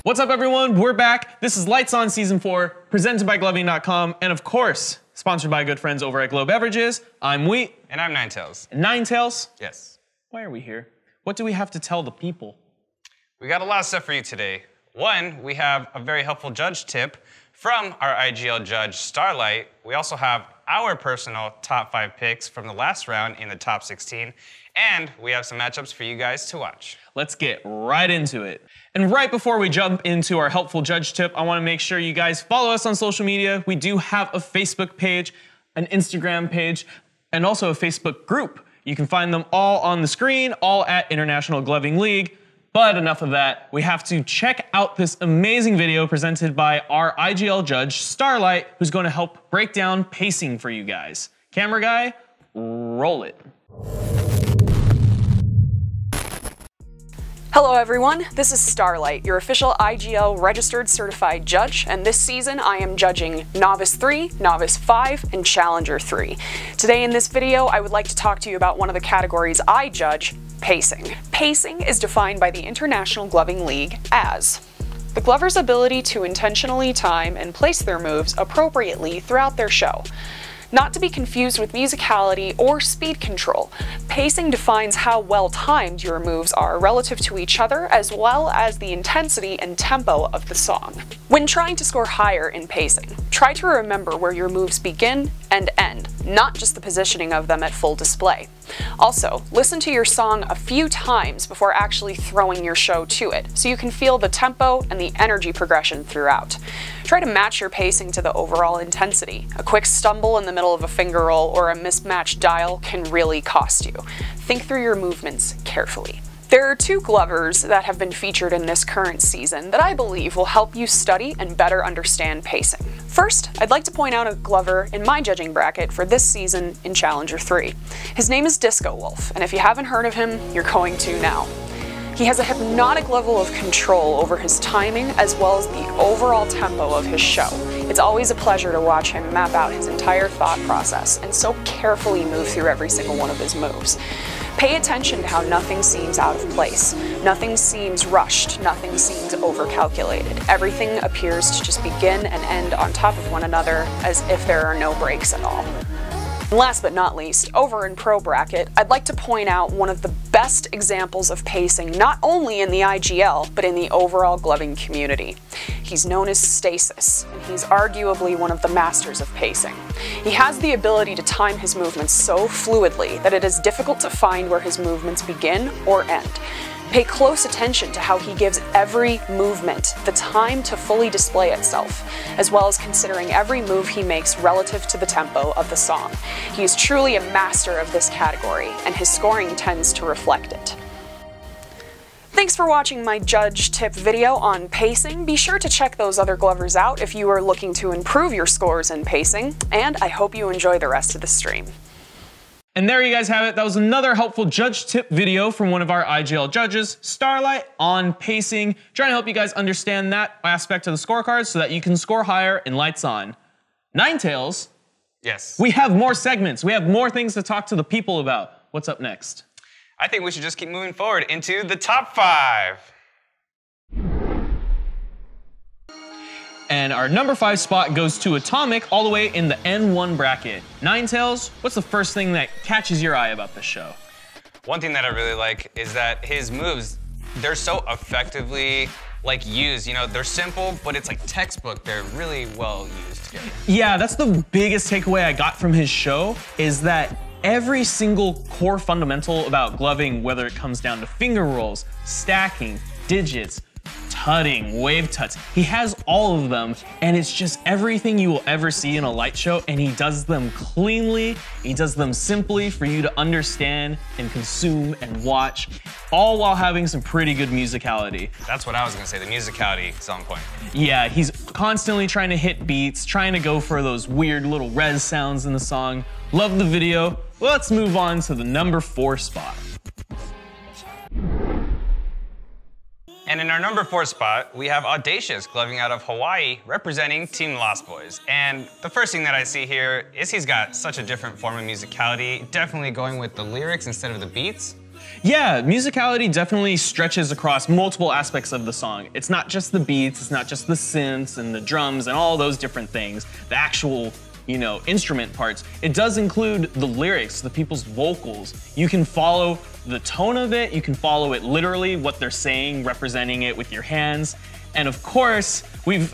What's up, everyone? We're back. This is Lights On Season 4, presented by Gloving.com, and of course, sponsored by good friends over at Beverages. I'm Wheat. And I'm Ninetails. Ninetails? Yes. Why are we here? What do we have to tell the people? We got a lot of stuff for you today. One, we have a very helpful judge tip from our IGL judge, Starlight. We also have our personal top 5 picks from the last round in the top 16. And we have some matchups for you guys to watch. Let's get right into it. And right before we jump into our helpful judge tip, I want to make sure you guys follow us on social media. We do have a Facebook page, an Instagram page, and also a Facebook group. You can find them all on the screen, all at International Gloving League. But enough of that. We have to check out this amazing video presented by our IGL judge, Starlight, who's going to help break down pacing for you guys. Camera guy, roll it. Hello everyone, this is Starlight, your official IGL registered certified judge, and this season I am judging Novice 3, Novice 5, and Challenger 3. Today in this video I would like to talk to you about one of the categories I judge, pacing. Pacing is defined by the International Gloving League as the glover's ability to intentionally time and place their moves appropriately throughout their show. Not to be confused with musicality or speed control, pacing defines how well timed your moves are relative to each other, as well as the intensity and tempo of the song. When trying to score higher in pacing, try to remember where your moves begin and end, not just the positioning of them at full display. Also, listen to your song a few times before actually throwing your show to it, so you can feel the tempo and the energy progression throughout. Try to match your pacing to the overall intensity. A quick stumble in the middle of a finger roll or a mismatched dial can really cost you. Think through your movements carefully. There are 2 glovers that have been featured in this current season that I believe will help you study and better understand pacing. First, I'd like to point out a glover in my judging bracket for this season in Challenger 3. His name is Disco Wolf, and if you haven't heard of him, you're going to now. He has a hypnotic level of control over his timing as well as the overall tempo of his show. It's always a pleasure to watch him map out his entire thought process and so carefully move through every single one of his moves. Pay attention to how nothing seems out of place. Nothing seems rushed, nothing seems overcalculated. Everything appears to just begin and end on top of one another as if there are no breaks at all. And last but not least, over in Pro Bracket, I'd like to point out one of the best examples of pacing not only in the IGL, but in the overall gloving community. He's known as Stasis, and he's arguably one of the masters of pacing. He has the ability to time his movements so fluidly that it is difficult to find where his movements begin or end. Pay close attention to how he gives every movement the time to fully display itself, as well as considering every move he makes relative to the tempo of the song. He is truly a master of this category, and his scoring tends to reflect it. Thanks for watching my judge tip video on pacing. Be sure to check those other glovers out if you are looking to improve your scores in pacing, and I hope you enjoy the rest of the stream. And there you guys have it. That was another helpful judge tip video from one of our IGL judges, Starlight, on pacing, trying to help you guys understand that aspect of the scorecard so that you can score higher in Lights On. Ninetails. Yes. We have more segments. We have more things to talk to the people about. What's up next? I think we should just keep moving forward into the top 5. And our number 5 spot goes to Atomic all the way in the N1 bracket. Ninetails, what's the first thing that catches your eye about this show? One thing that I really like is that his moves, they're so effectively used. You know, they're simple, but it's like textbook. They're really well used together. Yeah, that's the biggest takeaway I got from his show, is that every single core fundamental about gloving, whether it comes down to finger rolls, stacking, digits, tutting, wave tuts, he has all of them, and it's just everything you will ever see in a light show, and he does them cleanly, he does them simply for you to understand and consume and watch, all while having some pretty good musicality. That's what I was gonna say, the musicality is on point. Yeah, he's constantly trying to hit beats, trying to go for those weird little res sounds in the song. Love the video. Let's move on to the number 4 spot. And in our number 4 spot, we have Audacious gloving out of Hawaii, representing Team Lost Boys. And the first thing that I see here is he's got such a different form of musicality, definitely going with the lyrics instead of the beats. Yeah, musicality definitely stretches across multiple aspects of the song. It's not just the beats, it's not just the synths and the drums and all those different things, the actual, you know, instrument parts. It does include the lyrics, the people's vocals. You can follow the tone of it, you can follow it literally, what they're saying, representing it with your hands. And of course, we've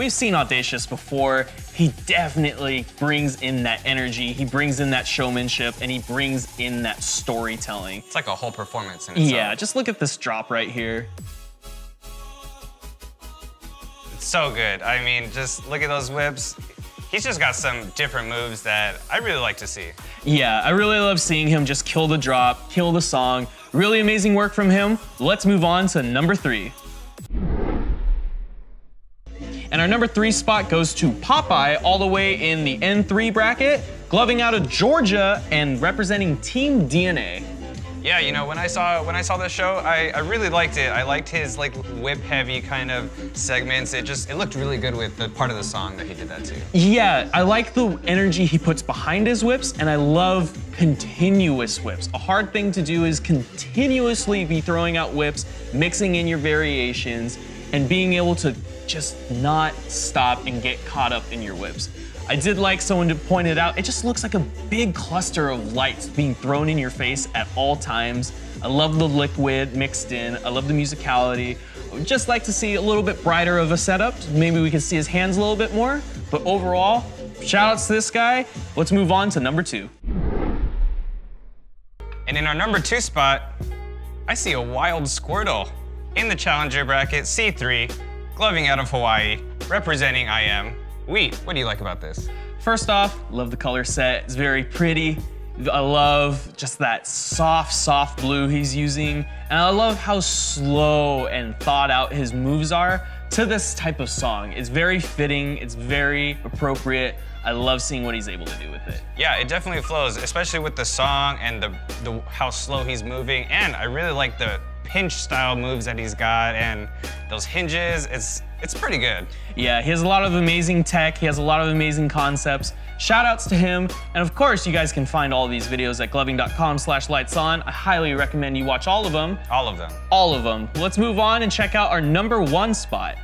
seen Audacious before. He definitely brings in that energy, he brings in that showmanship, and he brings in that storytelling. It's like a whole performance in itself. Yeah, just look at this drop right here. It's so good. I mean, just look at those whips. He's just got some different moves that I really like to see. Yeah, I really love seeing him just kill the drop, kill the song. Really amazing work from him. Let's move on to number 3. And our number 3 spot goes to Popeye, all the way in the N3 bracket, gloving out of Georgia and representing Team DNA. Yeah, you know, when I saw this show, I really liked it. I liked his like whip-heavy kind of segments. It looked really good with the part of the song that he did that to. Yeah, I like the energy he puts behind his whips, and I love continuous whips. A hard thing to do is continuously be throwing out whips, mixing in your variations, and being able to just not stop and get caught up in your whips. I did like someone pointed out, it just looks like a big cluster of lights being thrown in your face at all times. I love the liquid mixed in. I love the musicality. I would just like to see a little bit brighter of a setup. Maybe we can see his hands a little bit more. But overall, shout outs to this guy. Let's move on to number 2. And in our number 2 spot, I see a wild Squirtle in the challenger bracket, C3, gloving out of Hawaii, representing I Am. Wheat, what do you like about this? First off, love the color set. It's very pretty. I love just that soft blue he's using. And I love how slow and thought out his moves are to this type of song. It's very fitting, it's very appropriate. I love seeing what he's able to do with it. Yeah, it definitely flows, especially with the song and the how slow he's moving. And I really like the pinch style moves that he's got and those hinges. It's pretty good. Yeah, he has a lot of amazing tech. He has a lot of amazing concepts. Shout outs to him. And of course, you guys can find all these videos at gloving.com/lightson. I highly recommend you watch all of them. All of them. All of them. Let's move on and check out our number 1 spot.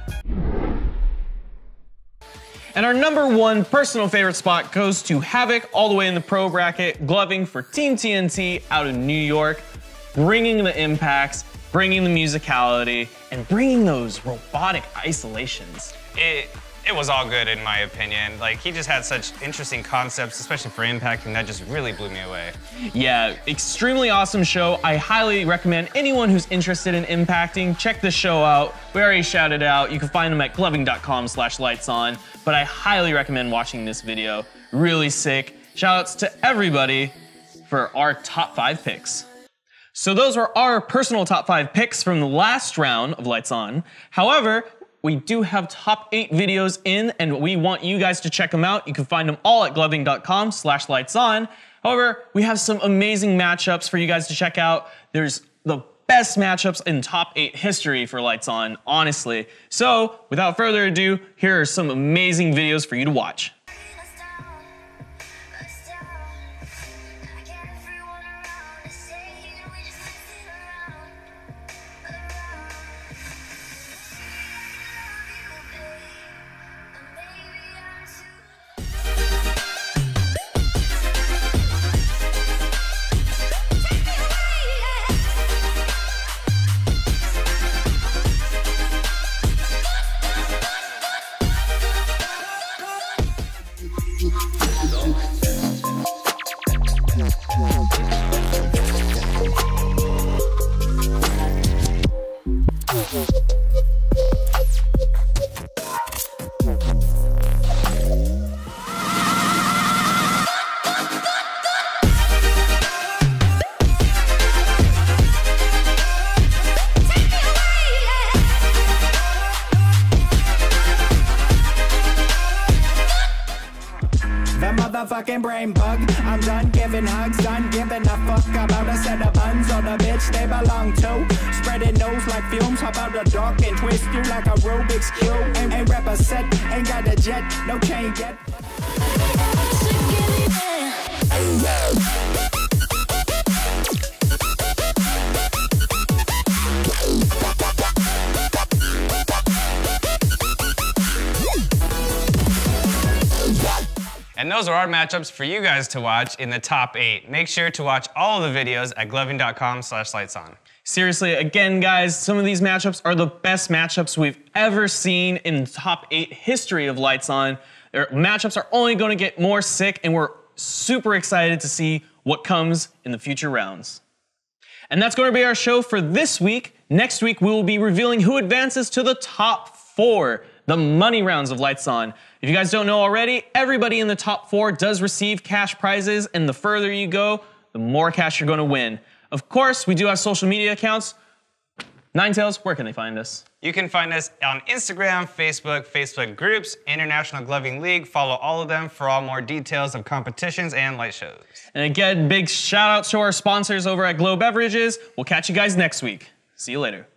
And our number 1 personal favorite spot goes to Havoc, all the way in the pro bracket, gloving for Team TNT out of New York, bringing the impacts, bringing the musicality, and bringing those robotic isolations. It was all good in my opinion. Like, he just had such interesting concepts, especially for impacting, that just really blew me away. Yeah, extremely awesome show. I highly recommend anyone who's interested in impacting, check this show out. We already shouted out. You can find them at gloving.com/lightson, but I highly recommend watching this video. Really sick. Shout outs to everybody for our top 5 picks. So those were our personal top 5 picks from the last round of Lights On. However, we do have top 8 videos in, and we want you guys to check them out. You can find them all at gloving.com/lightson. However, we have some amazing matchups for you guys to check out. There's the best matchups in top 8 history for Lights On, honestly. So without further ado, here are some amazing videos for you to watch. Motherfucking brain bug. I'm done giving hugs, done giving a fuck about a set of buns or the bitch they belong to. Spreading nose like fumes, hop out the dark and twist you like a Rubik's Cube. Ain't represent, ain't got a jet, no chain yet. And those are our matchups for you guys to watch in the top 8. Make sure to watch all of the videos at gloving.com/lightson. Seriously, again, guys, some of these matchups are the best matchups we've ever seen in the top 8 history of Lights On. Their matchups are only going to get more sick, and we're super excited to see what comes in the future rounds. And that's going to be our show for this week. Next week, we will be revealing who advances to the top 4, the money rounds of Lights On. If you guys don't know already, everybody in the top 4 does receive cash prizes, and the further you go, the more cash you're going to win. Of course, we do have social media accounts. Ninetails, where can they find us? You can find us on Instagram, Facebook groups, International Gloving League. Follow all of them for all more details of competitions and light shows. And again, big shout out to our sponsors over at Beverages. We'll catch you guys next week. See you later.